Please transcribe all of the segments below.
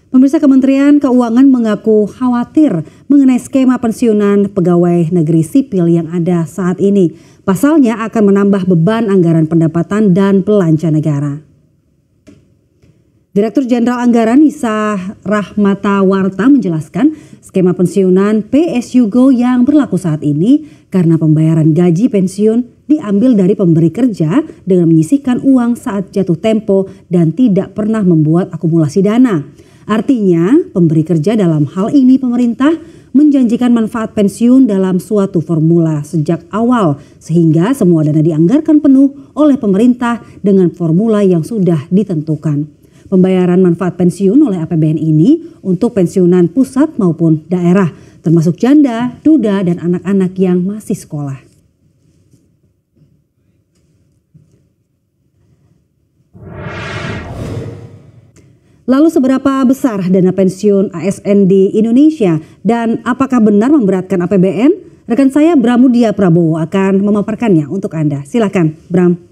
Pemirsa, Kementerian Keuangan mengaku khawatir mengenai skema pensiunan pegawai negeri sipil yang ada saat ini. Pasalnya akan menambah beban anggaran pendapatan dan belanja negara. Direktur Jenderal Anggaran Nisa Rahmatawarta menjelaskan skema pensiunan PSYugo yang berlaku saat ini karena pembayaran gaji pensiun diambil dari pemberi kerja dengan menyisihkan uang saat jatuh tempo dan tidak pernah membuat akumulasi dana. Artinya, pemberi kerja dalam hal ini pemerintah menjanjikan manfaat pensiun dalam suatu formula sejak awal sehingga semua dana dianggarkan penuh oleh pemerintah dengan formula yang sudah ditentukan. Pembayaran manfaat pensiun oleh APBN ini untuk pensiunan pusat maupun daerah, termasuk janda, duda, dan anak-anak yang masih sekolah. Lalu seberapa besar dana pensiun ASN di Indonesia dan apakah benar memberatkan APBN? Rekan saya Bramudia Prabowo akan memaparkannya untuk Anda. Silakan, Bram.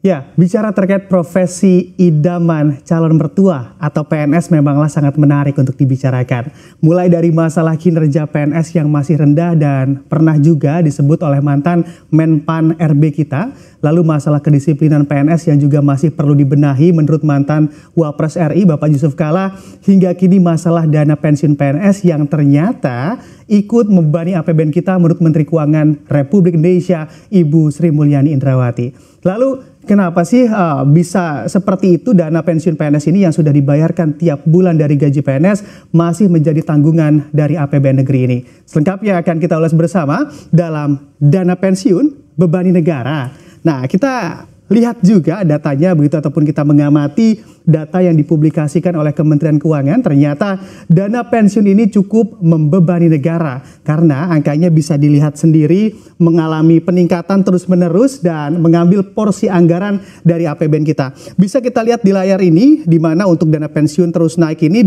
Ya, bicara terkait profesi idaman calon mertua atau PNS memanglah sangat menarik untuk dibicarakan. Mulai dari masalah kinerja PNS yang masih rendah dan pernah juga disebut oleh mantan Menpan RB kita. Lalu masalah kedisiplinan PNS yang juga masih perlu dibenahi menurut mantan Wapres RI Bapak Yusuf Kalla. Hingga kini masalah dana pensiun PNS yang ternyata ikut membebani APBN kita menurut Menteri Keuangan Republik Indonesia Ibu Sri Mulyani Indrawati. Lalu kenapa sih bisa seperti itu dana pensiun PNS ini yang sudah dibayarkan tiap bulan dari gaji PNS masih menjadi tanggungan dari APBN negeri ini? Selengkapnya akan kita ulas bersama dalam Dana Pensiun Bebani Negara. Nah, kita lihat juga datanya begitu ataupun kita mengamati data yang dipublikasikan oleh Kementerian Keuangan, ternyata dana pensiun ini cukup membebani negara karena angkanya bisa dilihat sendiri mengalami peningkatan terus-menerus dan mengambil porsi anggaran dari APBN kita. Bisa kita lihat di layar ini di mana untuk dana pensiun terus naik ini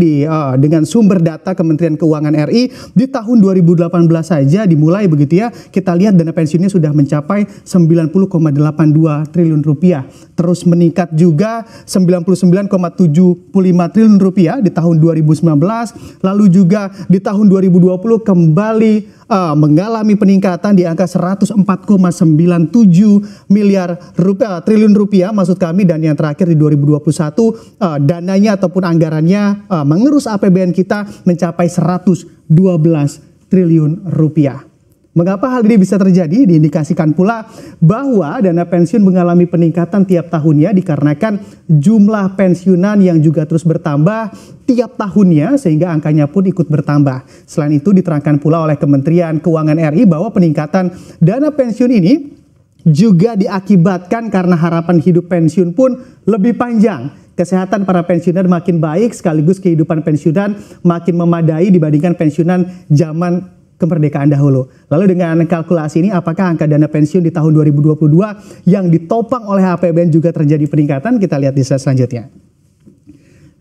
dengan sumber data Kementerian Keuangan RI di tahun 2018 saja dimulai begitu ya. Kita lihat dana pensiunnya sudah mencapai 90,82 triliun rupiah. Terus meningkat juga 99,75 triliun rupiah di tahun 2019, lalu juga di tahun 2020 kembali mengalami peningkatan di angka 104,97 triliun rupiah maksud kami, dan yang terakhir di 2021 dananya ataupun anggarannya mengerus APBN kita mencapai 112 triliun rupiah. Mengapa hal ini bisa terjadi? Diindikasikan pula bahwa dana pensiun mengalami peningkatan tiap tahunnya dikarenakan jumlah pensiunan yang juga terus bertambah tiap tahunnya sehingga angkanya pun ikut bertambah. Selain itu diterangkan pula oleh Kementerian Keuangan RI bahwa peningkatan dana pensiun ini juga diakibatkan karena harapan hidup pensiun pun lebih panjang. Kesehatan para pensiunan makin baik sekaligus kehidupan pensiunan makin memadai dibandingkan pensiunan zaman kemerdekaan dahulu. Lalu dengan kalkulasi ini apakah angka dana pensiun di tahun 2022 yang ditopang oleh APBN juga terjadi peningkatan? Kita lihat di slide selanjutnya.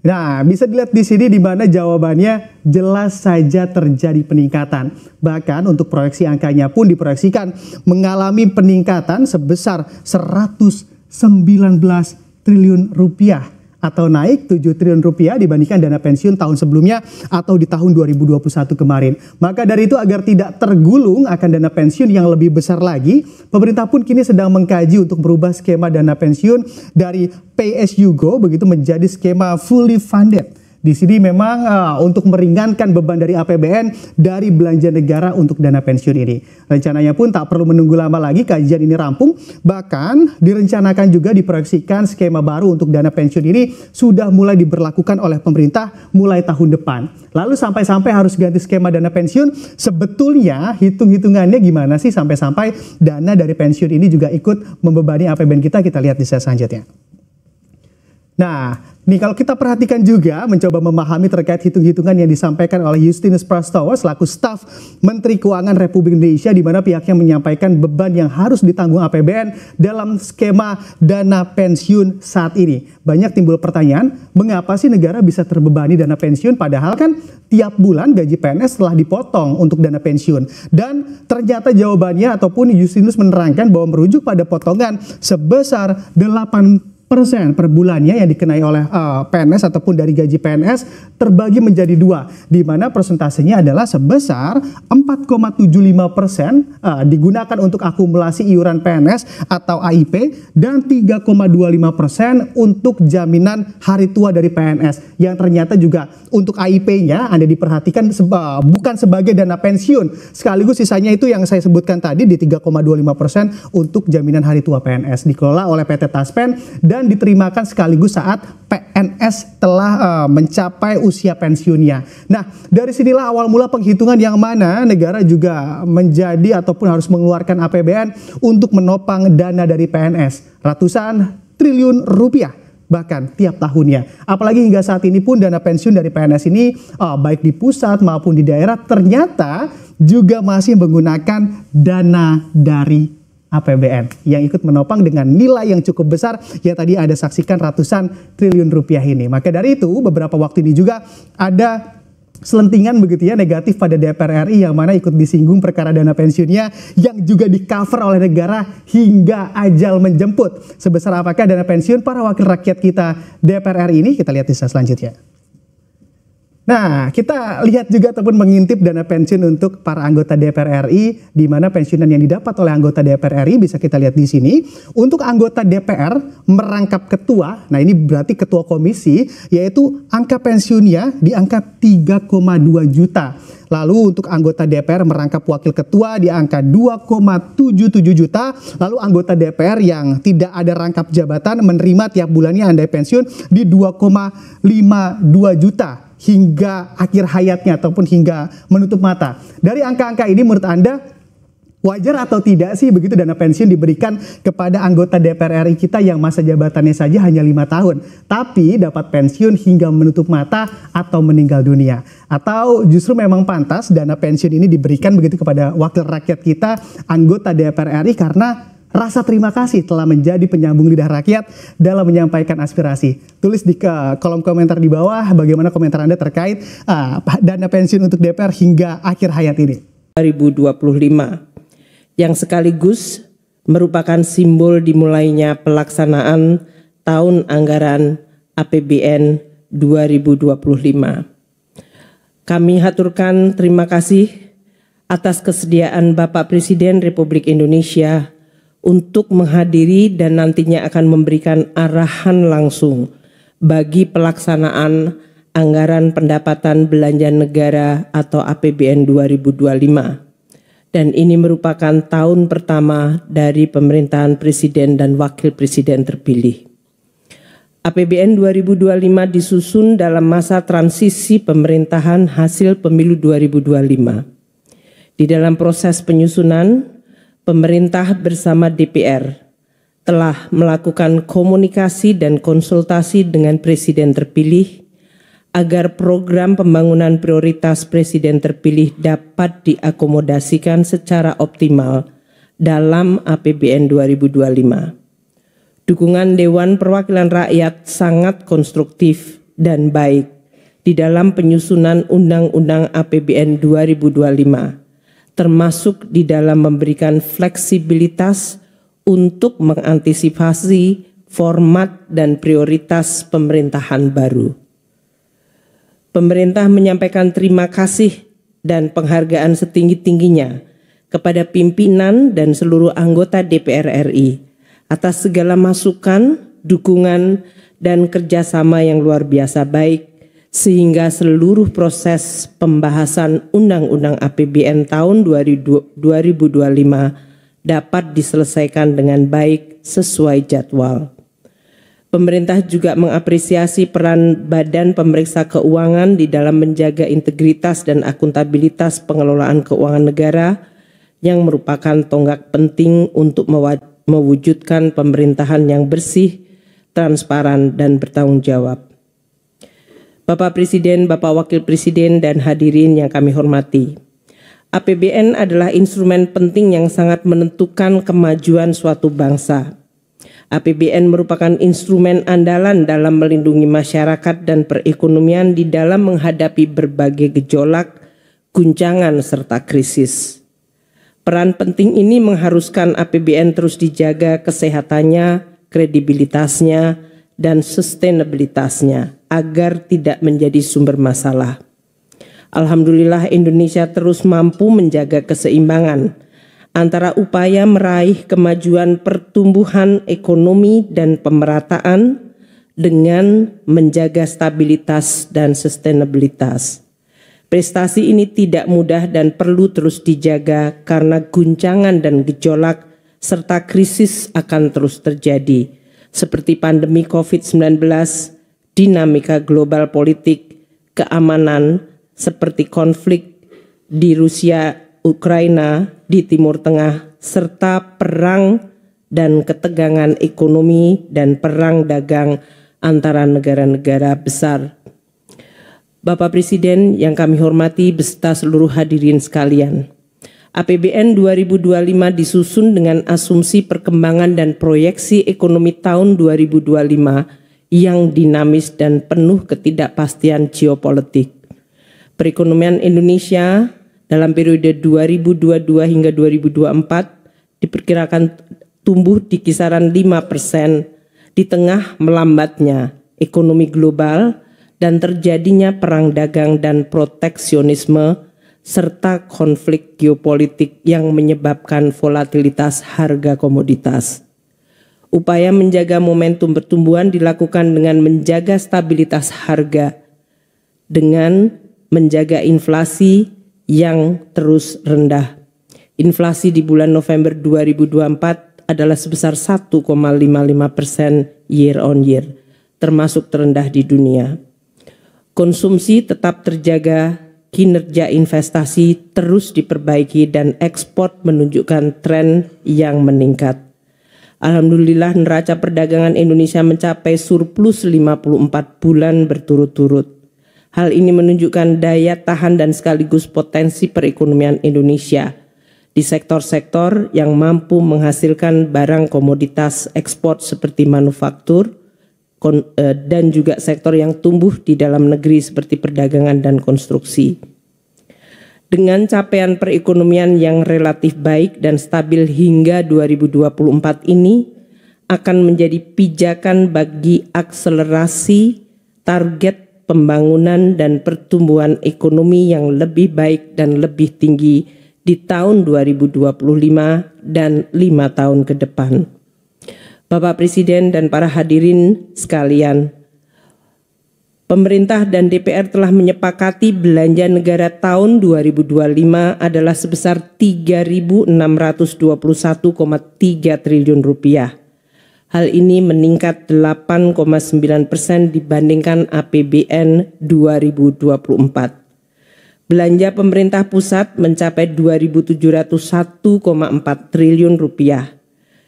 Nah, bisa dilihat di sini di mana jawabannya jelas saja terjadi peningkatan. Bahkan untuk proyeksi angkanya pun diproyeksikan mengalami peningkatan sebesar 119 triliun rupiah. Atau naik 7 triliun rupiah dibandingkan dana pensiun tahun sebelumnya atau di tahun 2021 kemarin. Maka dari itu agar tidak tergulung akan dana pensiun yang lebih besar lagi, pemerintah pun kini sedang mengkaji untuk merubah skema dana pensiun dari PSYugo begitu menjadi skema fully funded. Di sini memang untuk meringankan beban dari APBN dari belanja negara untuk dana pensiun ini. Rencananya pun tak perlu menunggu lama lagi kajian ini rampung. Bahkan direncanakan juga diproyeksikan skema baru untuk dana pensiun ini sudah mulai diberlakukan oleh pemerintah mulai tahun depan. Lalu sampai-sampai harus ganti skema dana pensiun, sebetulnya hitung-hitungannya gimana sih sampai-sampai dana dari pensiun ini juga ikut membebani APBN kita? Kita lihat di slide selanjutnya. Nah, nih kalau kita perhatikan juga mencoba memahami terkait hitung-hitungan yang disampaikan oleh Justinus Prastowo selaku staf Menteri Keuangan Republik Indonesia di mana pihaknya menyampaikan beban yang harus ditanggung APBN dalam skema dana pensiun saat ini. Banyak timbul pertanyaan, mengapa sih negara bisa terbebani dana pensiun padahal kan tiap bulan gaji PNS telah dipotong untuk dana pensiun. Dan ternyata jawabannya ataupun Justinus menerangkan bahwa merujuk pada potongan sebesar 8 per bulannya yang dikenai oleh PNS ataupun dari gaji PNS terbagi menjadi dua, di mana persentasenya adalah sebesar 4,75% digunakan untuk akumulasi iuran PNS atau AIP dan 3,25% untuk jaminan hari tua dari PNS, yang ternyata juga untuk AIP-nya Anda diperhatikan bukan sebagai dana pensiun, sekaligus sisanya itu yang saya sebutkan tadi di 3,25% untuk jaminan hari tua PNS dikelola oleh PT Taspen dan diterimakan sekaligus saat PNS telah mencapai usia pensiunnya. Nah, dari sinilah awal mula penghitungan yang mana negara juga menjadi ataupun harus mengeluarkan APBN untuk menopang dana dari PNS ratusan triliun rupiah bahkan tiap tahunnya. Apalagi hingga saat ini pun dana pensiun dari PNS ini baik di pusat maupun di daerah ternyata juga masih menggunakan dana dari APBN yang ikut menopang dengan nilai yang cukup besar yang tadi Anda saksikan ratusan triliun rupiah ini. Maka dari itu beberapa waktu ini juga ada selentingan begitu ya negatif pada DPR RI yang mana ikut disinggung perkara dana pensiunnya yang juga di cover oleh negara hingga ajal menjemput. Sebesar apakah dana pensiun para wakil rakyat kita DPR RI ini? Kita lihat di slide selanjutnya. Nah, kita lihat juga ataupun mengintip dana pensiun untuk para anggota DPR RI, di mana pensiunan yang didapat oleh anggota DPR RI bisa kita lihat di sini. Untuk anggota DPR merangkap ketua, nah ini berarti ketua komisi, yaitu angka pensiunnya di angka 3,2 juta. Lalu untuk anggota DPR merangkap wakil ketua di angka 2,77 juta. Lalu anggota DPR yang tidak ada rangkap jabatan menerima tiap bulannya andai pensiun di 2,52 juta. Hingga akhir hayatnya ataupun hingga menutup mata. Dari angka-angka ini menurut Anda wajar atau tidak sih begitu dana pensiun diberikan kepada anggota DPR RI kita yang masa jabatannya saja hanya 5 tahun. Tapi dapat pensiun hingga menutup mata atau meninggal dunia. Atau justru memang pantas dana pensiun ini diberikan begitu kepada wakil rakyat kita anggota DPR RI karena rasa terima kasih telah menjadi penyambung lidah rakyat dalam menyampaikan aspirasi. Tulis di kolom komentar di bawah bagaimana komentar Anda terkait dana pensiun untuk DPR hingga akhir hayat ini. 2025 yang sekaligus merupakan simbol dimulainya pelaksanaan tahun anggaran APBN 2025. Kami haturkan terima kasih atas kesediaan Bapak Presiden Republik Indonesia untuk menghadiri dan nantinya akan memberikan arahan langsung bagi pelaksanaan anggaran pendapatan belanja negara atau APBN 2025. Dan ini merupakan tahun pertama dari pemerintahan Presiden dan Wakil Presiden terpilih. APBN 2025 disusun dalam masa transisi pemerintahan hasil pemilu 2025. Di dalam proses penyusunan, pemerintah bersama DPR telah melakukan komunikasi dan konsultasi dengan Presiden terpilih agar program pembangunan prioritas Presiden terpilih dapat diakomodasikan secara optimal dalam APBN 2025. Dukungan Dewan Perwakilan Rakyat sangat konstruktif dan baik di dalam penyusunan Undang-Undang APBN 2025. Termasuk di dalam memberikan fleksibilitas untuk mengantisipasi format dan prioritas pemerintahan baru. Pemerintah menyampaikan terima kasih dan penghargaan setinggi-tingginya kepada pimpinan dan seluruh anggota DPR RI atas segala masukan, dukungan, dan kerjasama yang luar biasa baik sehingga seluruh proses pembahasan Undang-Undang APBN tahun 2025 dapat diselesaikan dengan baik sesuai jadwal. Pemerintah juga mengapresiasi peran Badan Pemeriksa Keuangan di dalam menjaga integritas dan akuntabilitas pengelolaan keuangan negara yang merupakan tonggak penting untuk mewujudkan pemerintahan yang bersih, transparan, dan bertanggung jawab. Bapak Presiden, Bapak Wakil Presiden, dan hadirin yang kami hormati. APBN adalah instrumen penting yang sangat menentukan kemajuan suatu bangsa. APBN merupakan instrumen andalan dalam melindungi masyarakat dan perekonomian di dalam menghadapi berbagai gejolak, guncangan, serta krisis. Peran penting ini mengharuskan APBN terus dijaga kesehatannya, kredibilitasnya, dan sustainabilitasnya agar tidak menjadi sumber masalah. Alhamdulillah Indonesia terus mampu menjaga keseimbangan antara upaya meraih kemajuan pertumbuhan ekonomi dan pemerataan dengan menjaga stabilitas dan sustainabilitas. Prestasi ini tidak mudah dan perlu terus dijaga karena guncangan dan gejolak serta krisis akan terus terjadi, seperti pandemi COVID-19, dinamika global politik, keamanan, seperti konflik di Rusia, Ukraina, di Timur Tengah, serta perang dan ketegangan ekonomi dan perang dagang antara negara-negara besar. Bapak Presiden yang kami hormati beserta seluruh hadirin sekalian, APBN 2025 disusun dengan asumsi perkembangan dan proyeksi ekonomi tahun 2025 yang dinamis dan penuh ketidakpastian geopolitik. Perekonomian Indonesia dalam periode 2022 hingga 2024 diperkirakan tumbuh di kisaran 5% di tengah melambatnya ekonomi global dan terjadinya perang dagang dan proteksionisme serta konflik geopolitik yang menyebabkan volatilitas harga komoditas. Upaya menjaga momentum pertumbuhan dilakukan dengan menjaga stabilitas harga, dengan menjaga inflasi yang terus rendah. Inflasi di bulan November 2024 adalah sebesar 1,55% year on year, termasuk terendah di dunia. Konsumsi tetap terjaga, kinerja investasi terus diperbaiki dan ekspor menunjukkan tren yang meningkat. Alhamdulillah neraca perdagangan Indonesia mencapai surplus 54 bulan berturut-turut. Hal ini menunjukkan daya tahan dan sekaligus potensi perekonomian Indonesia di sektor-sektor yang mampu menghasilkan barang komoditas ekspor seperti manufaktur dan juga sektor yang tumbuh di dalam negeri seperti perdagangan dan konstruksi. Dengan capaian perekonomian yang relatif baik dan stabil hingga 2024 ini akan menjadi pijakan bagi akselerasi target pembangunan dan pertumbuhan ekonomi yang lebih baik dan lebih tinggi di tahun 2025 dan 5 tahun ke depan. Bapak Presiden dan para hadirin sekalian, pemerintah dan DPR telah menyepakati belanja negara tahun 2025 adalah sebesar 3.621,3 triliun rupiah. Hal ini meningkat 8,9% dibandingkan APBN 2024. Belanja pemerintah pusat mencapai 2.701,4 triliun rupiah.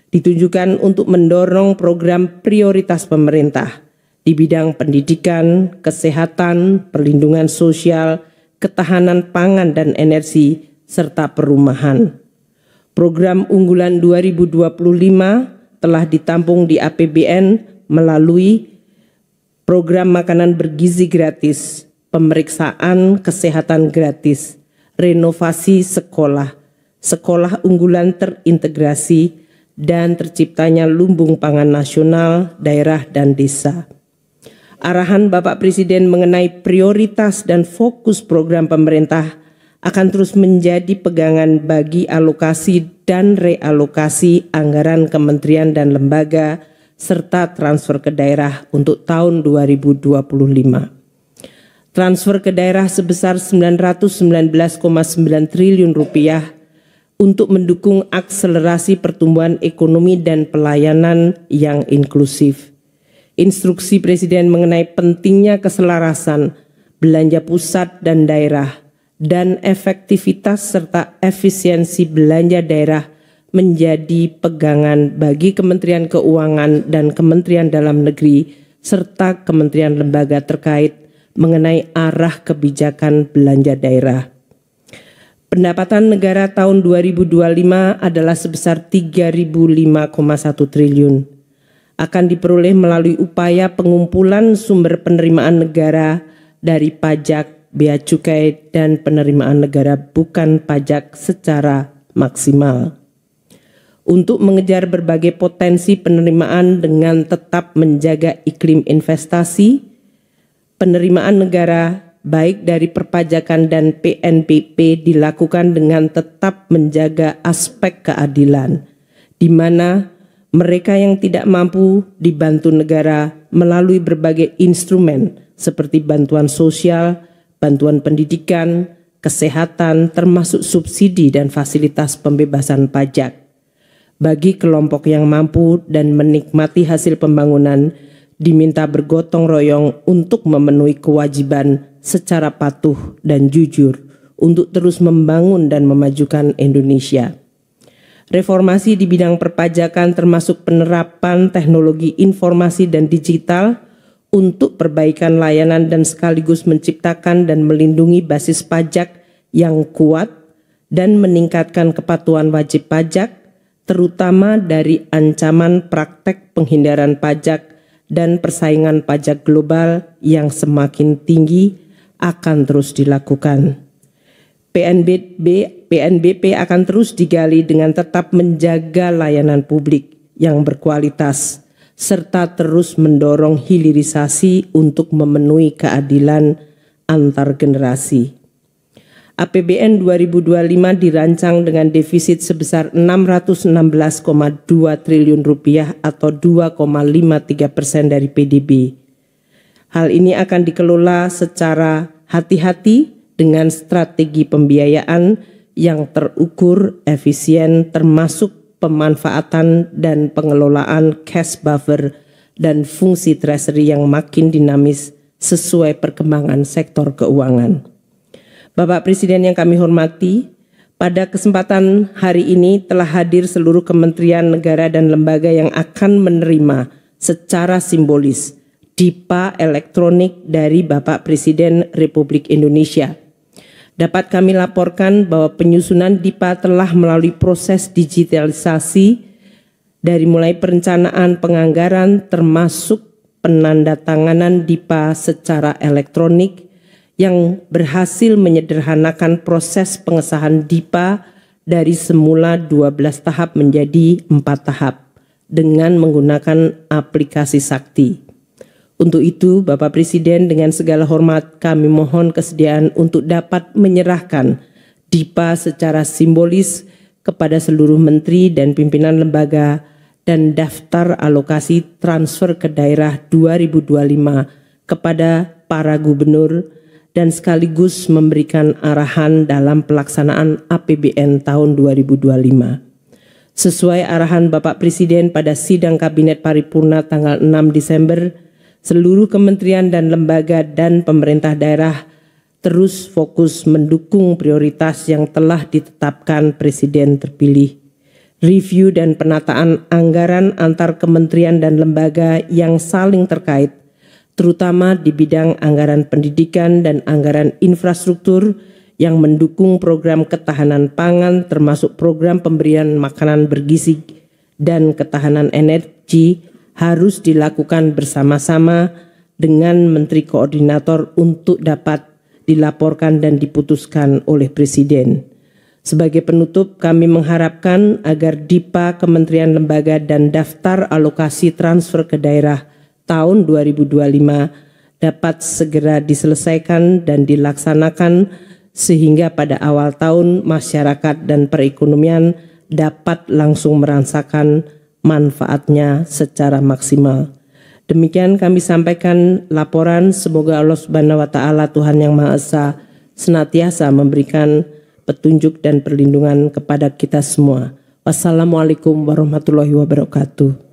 Ditujukan untuk mendorong program prioritas pemerintah di bidang pendidikan, kesehatan, perlindungan sosial, ketahanan pangan dan energi, serta perumahan. Program unggulan 2025 telah ditampung di APBN melalui program makanan bergizi gratis, pemeriksaan kesehatan gratis, renovasi sekolah, sekolah unggulan terintegrasi, dan terciptanya lumbung pangan nasional, daerah, dan desa. Arahan Bapak Presiden mengenai prioritas dan fokus program pemerintah akan terus menjadi pegangan bagi alokasi dan realokasi anggaran kementerian dan lembaga serta transfer ke daerah untuk tahun 2025. Transfer ke daerah sebesar 919,9 triliun rupiah untuk mendukung akselerasi pertumbuhan ekonomi dan pelayanan yang inklusif. Instruksi Presiden mengenai pentingnya keselarasan belanja pusat dan daerah dan efektivitas serta efisiensi belanja daerah menjadi pegangan bagi Kementerian Keuangan dan Kementerian Dalam Negeri serta kementerian lembaga terkait mengenai arah kebijakan belanja daerah. Pendapatan negara tahun 2025 adalah sebesar 3.005,1 triliun. Akan diperoleh melalui upaya pengumpulan sumber penerimaan negara dari pajak, bea cukai, dan penerimaan negara bukan pajak secara maksimal. untuk mengejar berbagai potensi penerimaan dengan tetap menjaga iklim investasi, penerimaan negara baik dari perpajakan dan PNBP dilakukan dengan tetap menjaga aspek keadilan, di mana mereka yang tidak mampu dibantu negara melalui berbagai instrumen seperti bantuan sosial, bantuan pendidikan, kesehatan, termasuk subsidi dan fasilitas pembebasan pajak. Bagi kelompok yang mampu dan menikmati hasil pembangunan, diminta bergotong royong untuk memenuhi kewajiban secara patuh dan jujur untuk terus membangun dan memajukan Indonesia. Reformasi di bidang perpajakan termasuk penerapan teknologi informasi dan digital untuk perbaikan layanan dan sekaligus menciptakan dan melindungi basis pajak yang kuat dan meningkatkan kepatuhan wajib pajak, terutama dari ancaman praktek penghindaran pajak dan persaingan pajak global yang semakin tinggi akan terus dilakukan. PNBP akan terus digali dengan tetap menjaga layanan publik yang berkualitas, serta terus mendorong hilirisasi untuk memenuhi keadilan antar generasi. APBN 2025 dirancang dengan defisit sebesar 616,2 triliun rupiah atau 2,53% dari PDB. Hal ini akan dikelola secara hati-hati dengan strategi pembiayaan yang terukur, efisien, termasuk pemanfaatan dan pengelolaan cash buffer dan fungsi treasury yang makin dinamis sesuai perkembangan sektor keuangan. Bapak Presiden yang kami hormati, pada kesempatan hari ini telah hadir seluruh kementerian negara dan lembaga yang akan menerima secara simbolis DIPA elektronik dari Bapak Presiden Republik Indonesia. Dapat kami laporkan bahwa penyusunan DIPA telah melalui proses digitalisasi dari mulai perencanaan penganggaran termasuk penandatanganan DIPA secara elektronik yang berhasil menyederhanakan proses pengesahan DIPA dari semula 12 tahap menjadi 4 tahap dengan menggunakan aplikasi Sakti. Untuk itu, Bapak Presiden dengan segala hormat kami mohon kesediaan untuk dapat menyerahkan DIPA secara simbolis kepada seluruh menteri dan pimpinan lembaga dan daftar alokasi transfer ke daerah 2025 kepada para gubernur dan sekaligus memberikan arahan dalam pelaksanaan APBN tahun 2025. Sesuai arahan Bapak Presiden pada sidang Kabinet Paripurna tanggal 6 Desember, seluruh kementerian dan lembaga dan pemerintah daerah terus fokus mendukung prioritas yang telah ditetapkan Presiden terpilih. Review dan penataan anggaran antar kementerian dan lembaga yang saling terkait, terutama di bidang anggaran pendidikan dan anggaran infrastruktur yang mendukung program ketahanan pangan termasuk program pemberian makanan bergizi dan ketahanan energi harus dilakukan bersama-sama dengan Menteri Koordinator untuk dapat dilaporkan dan diputuskan oleh Presiden. Sebagai penutup, kami mengharapkan agar DIPA, kementerian lembaga dan daftar alokasi transfer ke daerah tahun 2025 dapat segera diselesaikan dan dilaksanakan sehingga pada awal tahun masyarakat dan perekonomian dapat langsung merasakan manfaatnya secara maksimal. Demikian kami sampaikan laporan, semoga Allah Subhanahu wa taala Tuhan yang Maha Esa senantiasa memberikan petunjuk dan perlindungan kepada kita semua. Wassalamualaikum warahmatullahi wabarakatuh.